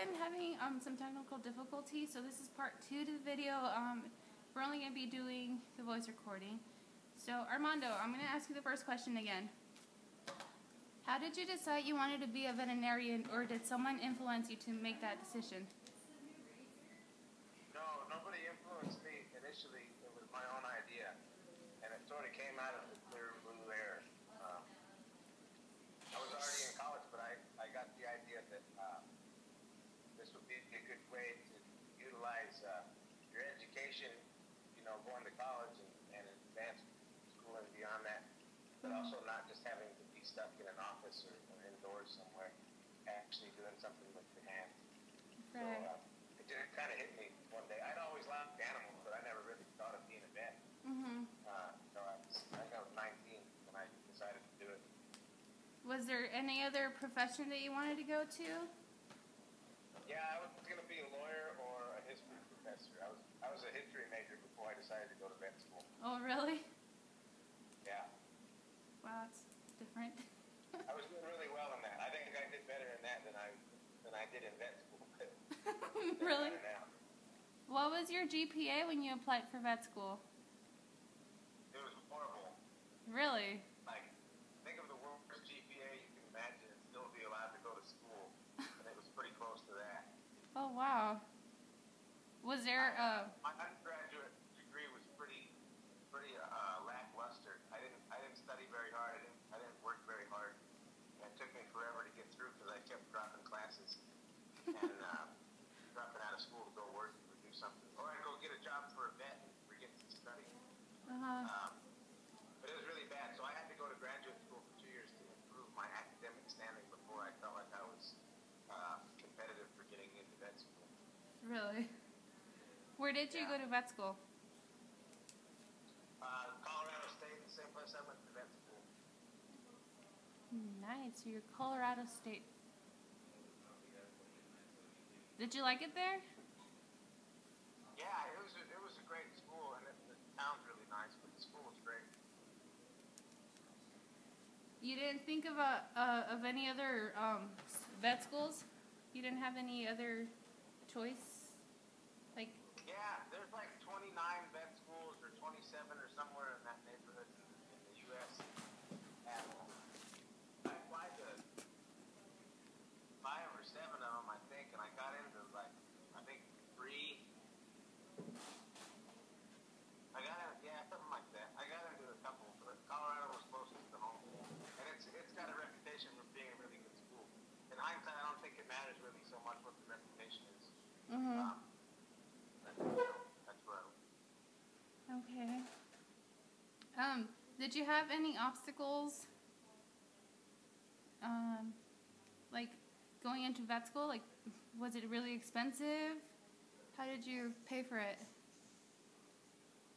been having some technical difficulties, so this is part 2 to the video. We're only going to be doing the voice recording. So Armando, I'm going to ask you the first question again. How did you decide you wanted to be a veterinarian, or did someone influence you to make that decision? No, nobody influenced me initially. It was my own idea, and it sort of came out of the clear blue air. I was already in college, but I got the idea that this would be a good way to utilize your education, going to college and advanced school and beyond that, but also not just having to be stuck in an office or indoors somewhere, actually doing something with your hands. Right. So it kind of hit me one day. I'd always liked animals, but I never really thought of being a vet. So I was 19 when I decided to do it. Was there any other profession that you wanted to go to? Yeah, I was going to be a lawyer or a history professor. I was a history major before I decided to go to vet school. Oh, really? Yeah. Wow, that's different. I was doing really well in that. I think I did better in that than I did in vet school. Really? What was your GPA when you applied for vet school? It was horrible. Really? Like, think of the worst GPA you can imagine and still be allowed to go to school. And it was pretty close to that. Oh, wow. Was there my undergraduate degree was pretty lackluster. I didn't study very hard. I didn't work very hard. And it took me forever to get through because I kept dropping classes and dropping out of school to go work or do something, or I'd go get a job for a vet and forget to study. But it was really bad, so I had to go to graduate school for 2 years to improve my academic standing before I felt like I was competitive for getting into vet school. Really? Where did you go to vet school? Colorado State, the same place I went to vet school. Nice. So you're Colorado State. Did you like it there? Yeah, it was a great school, and the town's really nice, but the school was great. You didn't think of any other vet schools? You didn't have any other choice? Like, yeah, there's like 29 vet schools or 27 or somewhere in that neighborhood in the U.S. And I applied to 5 or 7 of them, I think, and I got into like, I think 3. Something like that. I got into a couple, but Colorado was closest to home. And it's got a reputation for being a really good school. In hindsight, I don't think it matters really so much what the reputation is. That's where I was. okay. Did you have any obstacles, like going into vet school? Like, was it really expensive? How did you pay for it?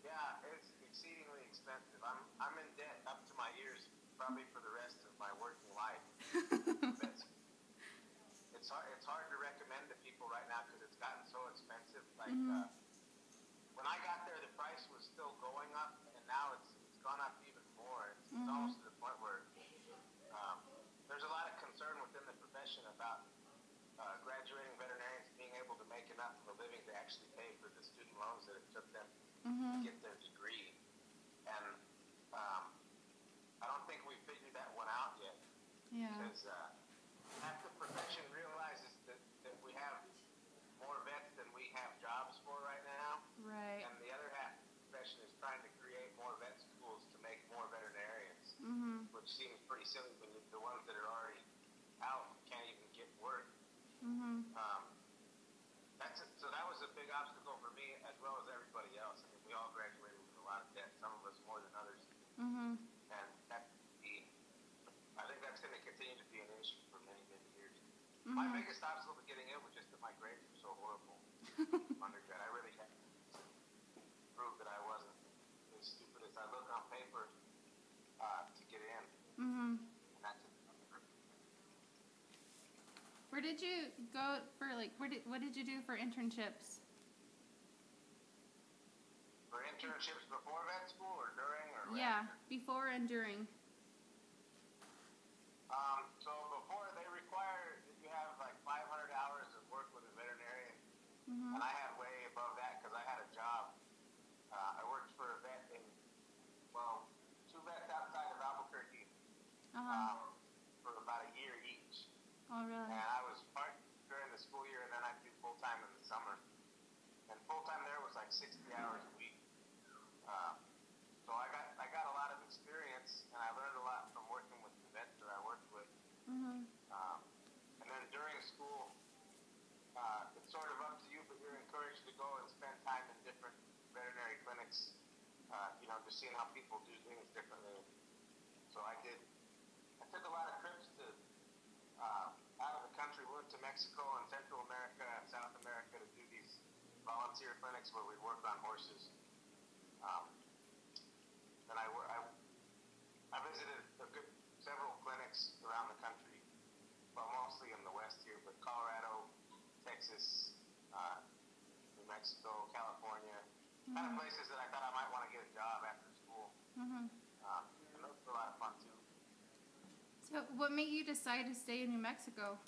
Yeah, it's exceedingly expensive. I'm in debt up to my ears, probably for the rest of my working life. It's hard to recommend to people right now because it's gotten so expensive. Like when I got there, the price was still going up, and now it's gone up even more. It's almost to the point where there's a lot of concern within the profession about graduating veterinarians being able to make enough of a living to actually pay for the student loans that it took them to get their degree. And I don't think we figured that one out yet. Yeah. Because half the profession realizes that we have more vets than we have jobs for right now. Right. And the other half of the profession is trying to create more vet schools to make more veterinarians, which seems pretty silly when the ones that are already out can't even get work. So that was a big obstacle for me as well as everybody else. I mean, we all graduated with a lot of debt, some of us more than others. And I think that's going to continue to be an issue for many, many years. My biggest obstacle to getting in was just that my grades were so horrible. Undergrad, I really had to prove that I wasn't as stupid as I look on paper to get in. And that's it. Where did you go for, like, what did you do for internships? For internships before vet school or during or Yeah, after? before and during. So before, they require that you have like 500 hours of work with Oh, really? And I was part during the school year, and then I'd do full-time in the summer. And full-time there was like 60 hours a week. So I got a lot of experience, and I learned a lot from working with the vets that I worked with. And then during school, it's sort of up to you, but you're encouraged to go and spend time in different veterinary clinics, just seeing how people do things differently. So I took a lot of trips to out of the country. We went to Mexico and Central America and South America to do these volunteer clinics where we work on horses. And I visited several clinics around the country, well, mostly in the West here, but Colorado, Texas, New Mexico, California, kind of places that I thought I might want to get a job after school. And those were a lot of fun too. So what made you decide to stay in New Mexico?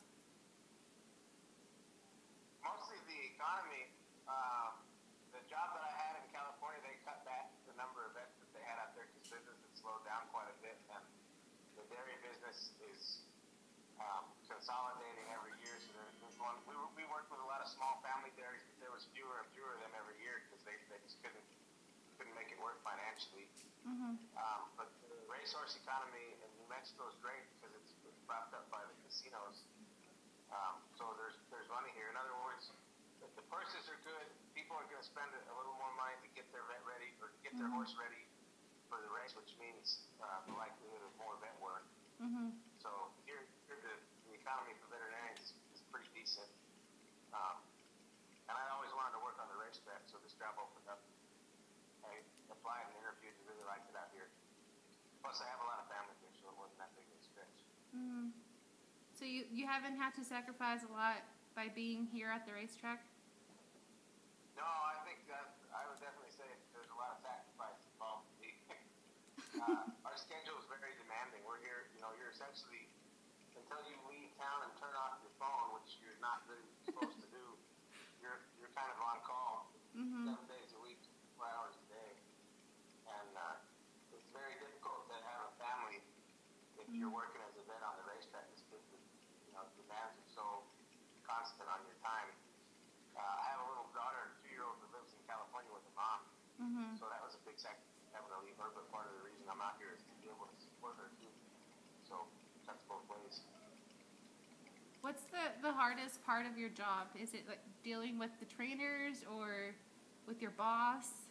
Mostly the economy. The job that I had in California, they cut back the number of vets that they had out there because business had slowed down quite a bit, and the dairy business is consolidating every year. So there's one. We worked with a lot of small family dairies, but there was fewer and fewer of them every year because they just couldn't make it work financially. But the racehorse economy in New Mexico is great because it's propped up by the casinos. So there's money here. In other words, if the purses are good, people are going to spend a little more money to get their vet ready or to get their horse ready for the race, which means the likelihood of more vet work. So here the economy for veterinarians is pretty decent. And I always wanted to work on the racetrack, so this job opened up. I applied and interviewed and really liked it out here. Plus, I have a lot of family here, so it wasn't that big of a stretch. So you haven't had to sacrifice a lot by being here at the racetrack? No, I think that I would definitely say there's a lot of sacrifice involved. Our schedule is very demanding. We're here, you're essentially, until you leave town and turn off your phone, which you're not really supposed to do, you're kind of on call 7 days a week, 4 hours a day. And it's very difficult to have a family if you're working as a vet on the racetrack. It's good that, demands are so constant on your time. I have a little daughter, 2-year-old, that lives in California with her mom. So that was a big sacrifice having to leave her, but part of the reason I'm out here is to be able to support her too. So that's both ways. What's the hardest part of your job? Is it like dealing with the trainers or with your boss?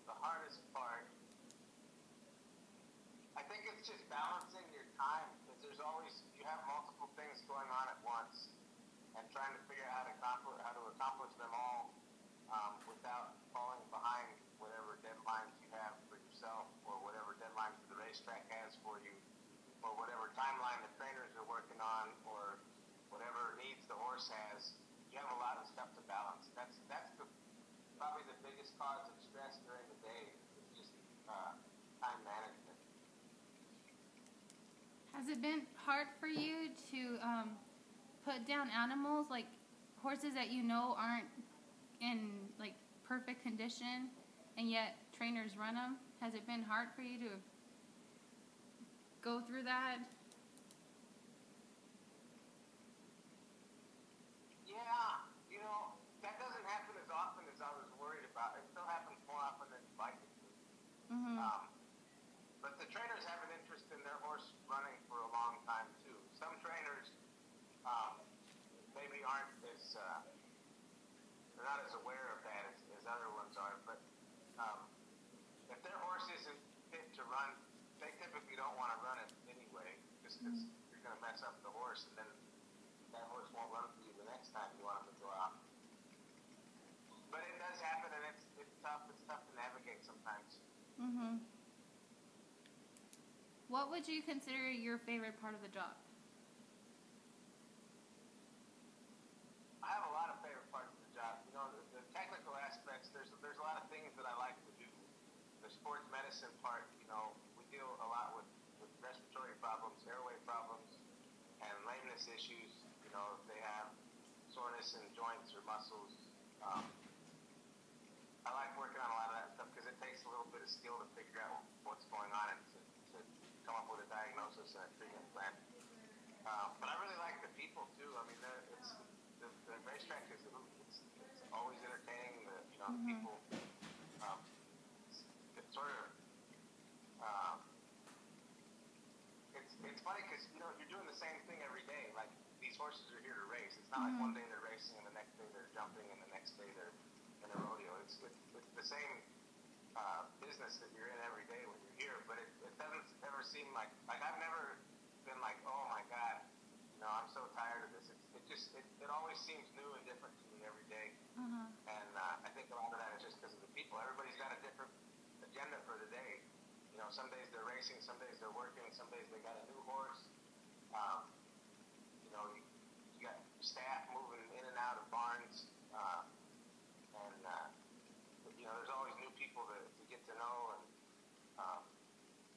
The hardest part, I think it's just balancing your time, because you have multiple things going on at once, and trying to figure out how to accomplish them all without falling behind whatever deadlines you have for yourself, or whatever deadlines the racetrack has for you, or whatever timeline the trainers are working on, or whatever needs the horse has. You have a lot of stuff to balance. That's probably the biggest cause of stress during the day, is just time management. Has it been hard for you to put down animals, like horses that aren't in like perfect condition, and yet trainers run them? Has it been hard for you to go through that? Yeah, that doesn't happen as often as I was worried about. It still happens more often than you'd like it to. But the trainers have an interest in their horse running for a long time too. Some trainers maybe aren't they're not as aware of that as other ones are, but if their horse isn't fit to run, they typically don't want to run it anyway, just because you're going to mess up the horse, and then that horse won't run for you the next time you want him to go out. But it does happen, and it's tough. It's tough to navigate sometimes. What would you consider your favorite part of the job? I have a lot of favorite parts of the job. The technical aspects, there's a lot of things that I like to do. The sports medicine part, we deal a lot with respiratory problems, airway problems, and lameness issues. If they have soreness in joints or muscles. I like working on a lot of that stuff because it takes takes a little bit of skill to figure out what's going on and to come up with a diagnosis and a treatment plan. But I really like the people too. I mean, the racetrack is it's always entertaining. The people. It's sort of it's funny because you're doing the same thing every day. Like these horses are here to race. It's not like one day they're racing and the next day they're jumping and the next day they're in a rodeo. It's the same business that you're in every day when you're here. But it doesn't ever seem like I've never been like, oh my God, I'm so tired of this. It always seems new and different to me every day. And I think a lot of that is just because of the people. Everybody's got a different agenda for the day. Some days they're racing, some days they're working, some days they got a new horse. You got staff moving in and out of barns, and there's always new people to get to know, and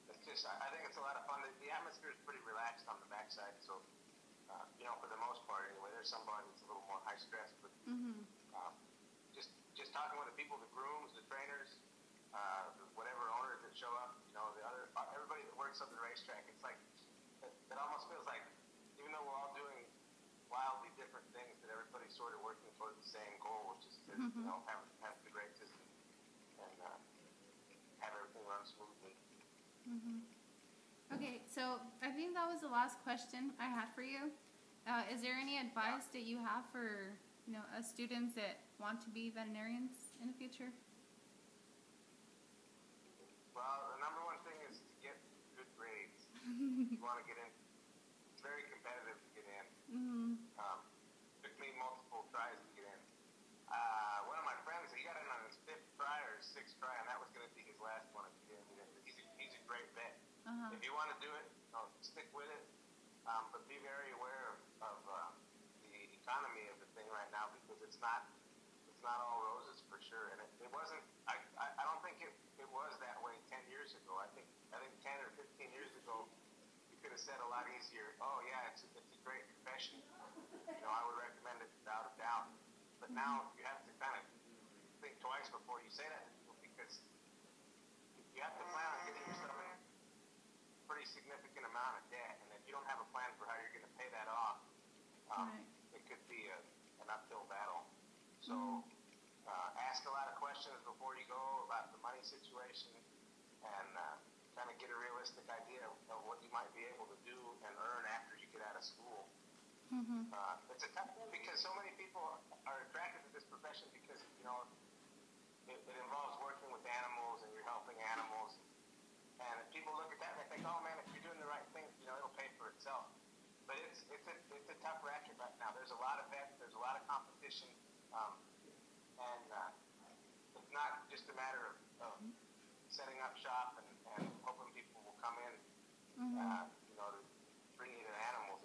it's just I think it's a lot of fun. The atmosphere is pretty relaxed on the backside, so for the most part anyway. There's some barns that's a little more high stress, but just talking with the people, the grooms, the trainers, whatever owners that show up, everybody that works on the racetrack, it's like it almost feels like even though we're all doing wildly different things, that everybody's sort of working toward the same goal, which is to have good races and have everything run smoothly. Okay, so I think that was the last question I had for you. Is there any advice that you have for students that want to be veterinarians in the future? Well, the number one thing is to get good grades. You want to get in. It's very competitive to get in. Took me multiple tries to get in. One of my friends, he got in on his 5th try or his 6th try, and that was going to be his last one if he didn't get in. He's a great vet. If you want to do it, stick with it. But be very aware of the economy of the thing right now, because it's not all roses for sure. And it wasn't. I don't think it was that way 10 years ago. I think 10 or 15 years ago, you could have said a lot easier. Oh yeah, it's a great profession. I would recommend it without a doubt. But now you have to kind of think twice before you say that to people, because you have to plan on getting yourself in a pretty significant amount of debt, and if you don't have a plan for how you're going to pay that off, it could be an uphill battle. So ask a lot of questions before you go about the money situation, and kind of get a realistic idea of what you might be able to do and earn after you get out of school. It's a tough thing because so many people are attracted to this profession because it involves working with animals and you're helping animals. And if people look at that and they think, oh man, if you're doing the right thing, it'll pay for itself. But it's a tough racket right now. There's a lot of vets, there's a lot of competition, and it's not just a matter of setting up shop and hoping people will come in, to bring you to animals.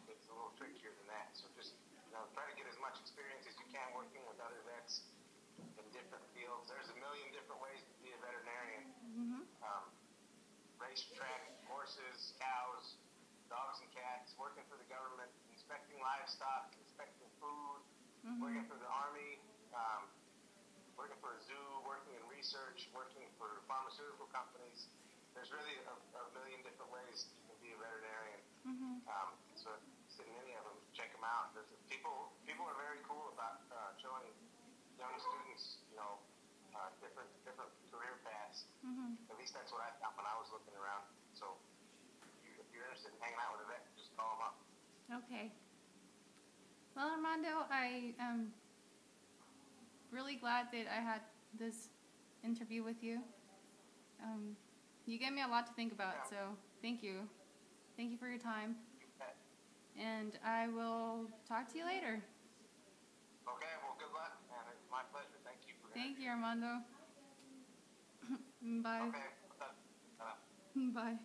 It's a little trickier than that. So just try to get as much experience as you can working with other vets in different fields. There's a million different ways to be a veterinarian. Racetrack, horses, cows, dogs and cats, working for the government, inspecting livestock, inspecting food, working for the Army, working for a zoo, working in research, working for pharmaceutical companies. There's really a million different ways you can be a veterinarian. So in any of them, check them out. People are very cool about showing young students, different career paths. At least that's what I found when I was looking around. So if you're interested in hanging out with a vet, just call them up. Okay. Well, Armando, I am really glad that I had this interview with you. You gave me a lot to think about, so thank you. Thank you for your time. And I will talk to you later. Okay, well, good luck, and it's my pleasure. Thank you for Thank you, Armando. Bye. Okay. Bye.